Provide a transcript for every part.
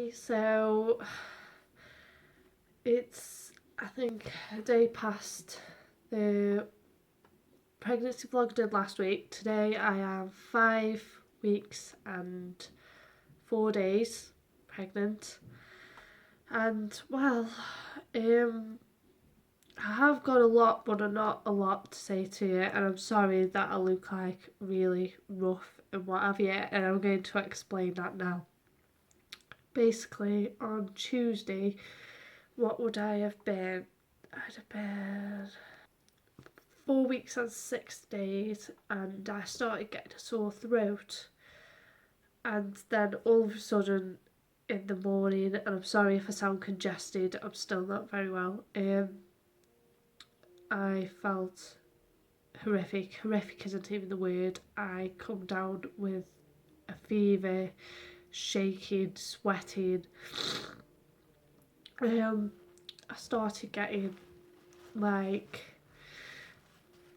Hi, so it's I think a day past the pregnancy vlog I did last week. Today I am 5 weeks and 4 days pregnant, and I have got a lot, but not a lot to say to you, and I'm sorry that I look like really rough and what have you, and I'm going to explain that now. Basically, on Tuesday, what would I have been? I'd have been 4 weeks and 6 days, and I started getting a sore throat. And then all of a sudden, in the morning, and I'm sorry if I sound congested, I'm still not very well. I felt horrific. Horrific isn't even the word. I come down with a fever, shaking, sweating. I started getting like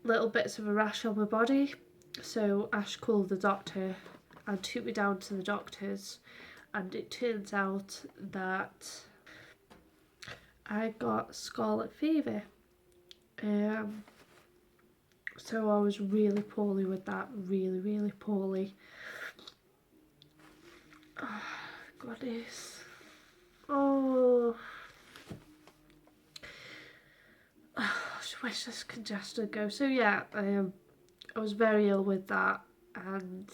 little bits of a rash on my body, so Ash called the doctor and took me down to the doctors, and it turns out that I got scarlet fever. So I was really poorly with that, really poorly. Oh, goodness. Oh, I just wish this congestion would go. So yeah, I was very ill with that, and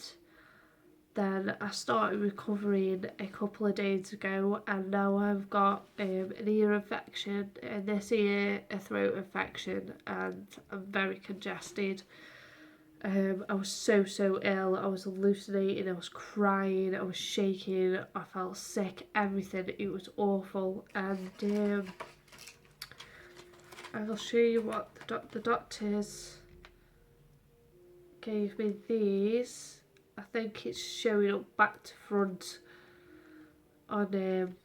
then I started recovering a couple of days ago, and now I've got an ear infection, and this ear a throat infection, and I'm very congested. I was so ill. I was hallucinating, I was crying, I was shaking, I felt sick, everything. It was awful, and I'll show you what the doctors gave me. These, I think it's showing up back to front on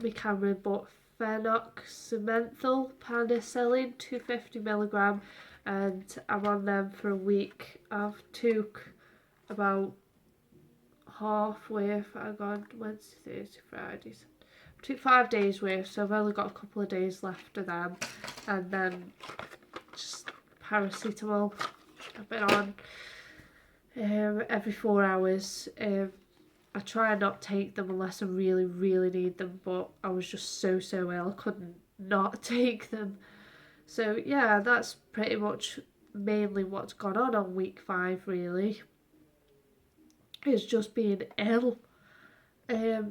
my camera, but phenoxymenthal penicillin 250 mg, and I'm on them for a week. I've took about half worth. I got Wednesday, Thursday, Friday. I took 5 days worth, so I've only got a couple of days left of them, and then just paracetamol. I've been on every 4 hours. I try and not take them unless I really need them, but I was just so ill I couldn't not take them. So yeah, that's pretty much mainly what's gone on week 5 really. It's just being ill.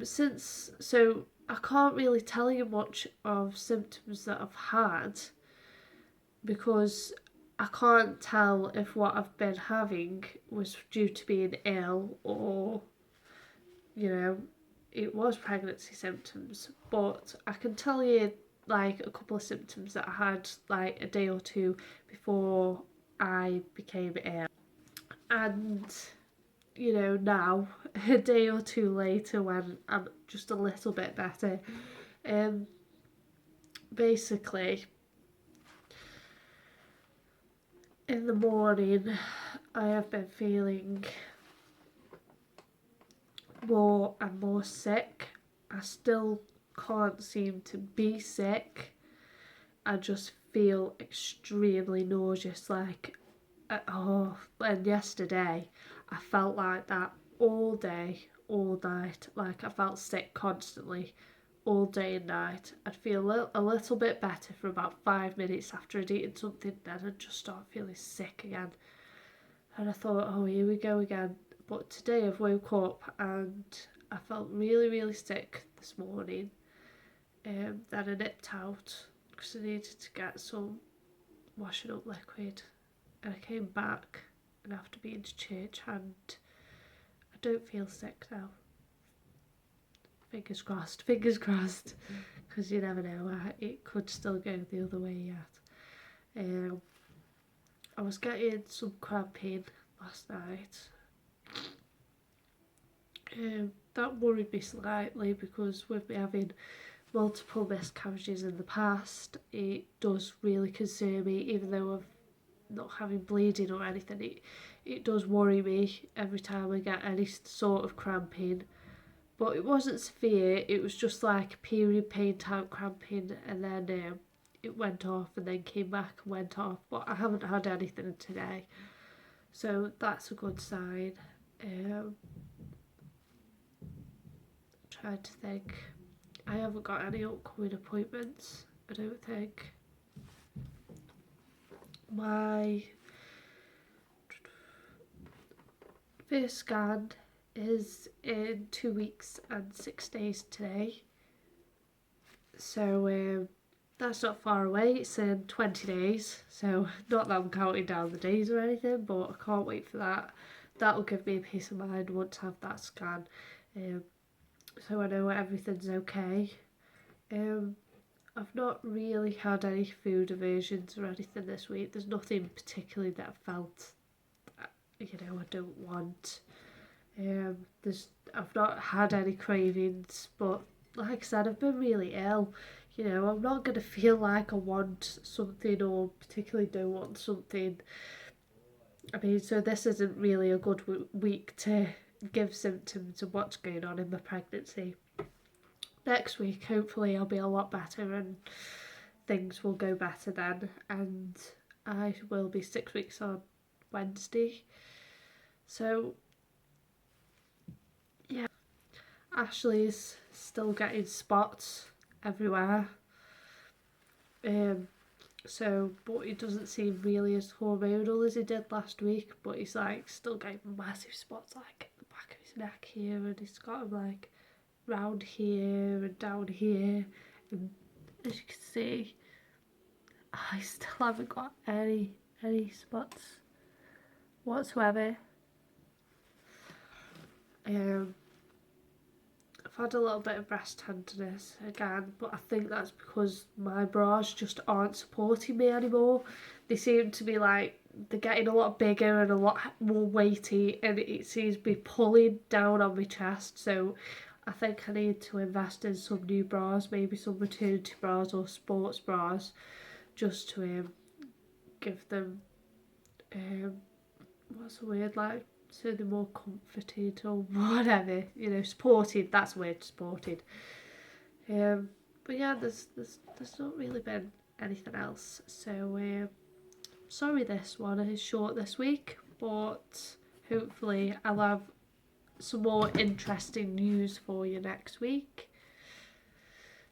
So I can't really tell you much of symptoms that I've had, because I can't tell if what I've been having was due to being ill or, it was pregnancy symptoms. But I can tell you like a couple of symptoms that I had like a day or two before I became ill. And, now, a day or two later, when I'm just a little bit better, basically, in the morning, I have been feeling more and more sick. I still can't seem to be sick. I just feel extremely nauseous, and yesterday I felt like that all day, all night. Like I felt sick constantly, all day and night. I'd feel a little bit better for about 5 minutes after I'd eaten something, then I'd just start feeling sick again. And I thought, oh, here we go again. But today I've woke up and I felt really sick this morning. Then I nipped out because I needed to get some washing up liquid, and I came back, and after being to church, and I don't feel sick now. Fingers crossed, because you never know, it could still go the other way yet. I was getting some cramping last night. That worried me slightly, because with me having multiple miscarriages in the past, it does really concern me. Even though I'm not having bleeding or anything, it does worry me every time I get any sort of cramping. but it wasn't severe. It was just like period pain type cramping, and then it went off and then came back and went off, but I haven't had anything today, so that's a good sign. Trying to think. I haven't got any upcoming appointments, I don't think. My first scan is in 2 weeks and 6 days today, so that's not far away. It's in 20 days, so not that I'm counting down the days or anything, but I can't wait for that. That'll give me a peace of mind once I have that scan, so I know everything's okay. I've not really had any food aversions or anything this week. There's nothing particularly that I felt, I don't want. I've not had any cravings, but like I said, I've been really ill. I'm not going to feel like I want something or particularly don't want something. I mean, so this isn't really a good week to give symptoms of what's going on in my pregnancy. Next week, hopefully, I'll be a lot better and things will go better then. And I will be 6 weeks on Wednesday. So, yeah. Ashley's still getting spots everywhere. But he doesn't seem really as hormonal as he did last week, but he's like still getting massive spots like at the back of his neck here, and he's got them like round here and down here, and as you can see, I still haven't got any spots whatsoever. I've had a little bit of breast tenderness again, but I think that's because my bras just aren't supporting me anymore. They seem to be like, they're getting a lot bigger and a lot more weighty, and it seems to be pulling down on my chest, so I think I need to invest in some new bras, maybe some maternity bras or sports bras, just to give them, what's the word, like, so they're more comforted or whatever, supported, that's the word, supported. But yeah, there's not really been anything else, so sorry this one is short this week, but hopefully I'll have some more interesting news for you next week.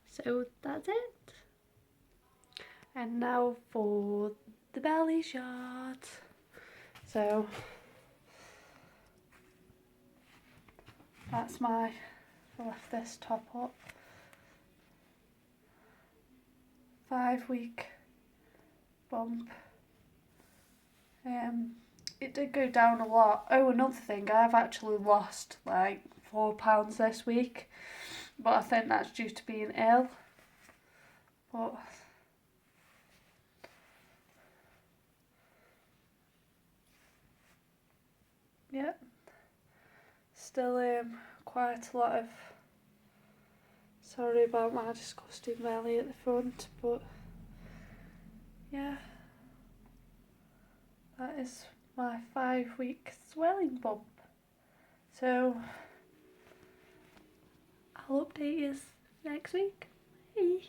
So that's it. And now for the belly shot. So that's I left this top up. 5-week bump. It did go down a lot. Oh, another thing, I've actually lost like 4 pounds this week, but I think that's due to being ill. But yeah, still quite a lot of, sorry about my disgusting belly at the front, but yeah, that is my 5-week swelling bump. So I'll update you next week. Bye.